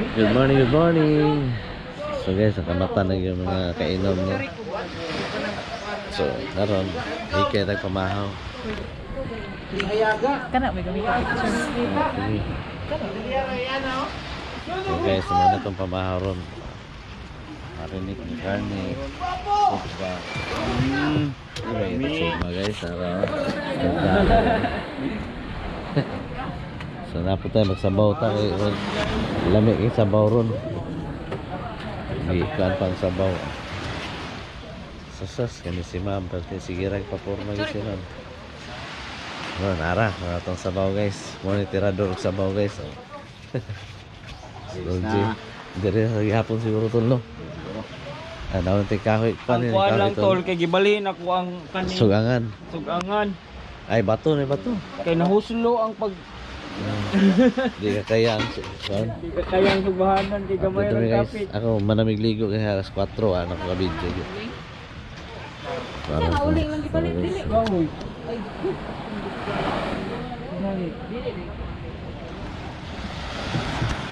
Good morning, good morning. So guys, nakamata na yung mga kainom niya. So, naroon, hikay nagpamahaw. Kana may gamit ka picture. Okay. So guys, ano itong pamahaw ron? Marinig ni karne. Sopa. Iba yung sopa guys. So napo tayo magsabaw tayo. Lamig yung sabaw ron. Ikan pang sabaw. Sasas kami si ma'am. Pati sigirag papurma guys yun. Ano, nara. Maratong sabaw guys. Monitorador sabaw guys. Dolce. Dari hapon siguro tol no. Ano ang kahoy pa Ang ni kuha lang tol, kay gibalhin ako ang kanin. Sugangan. Sugangan. Ay bato ni bato. Kay nahuslo ang pag... Di ka kaya ang Di ka kayang subahanan, kay gamay Dito, ng guys, kapit. ako manamig ligo kay alas 4 ano ko kabidyo. Kana uling lang gibalik dili. Bawoy. Dili.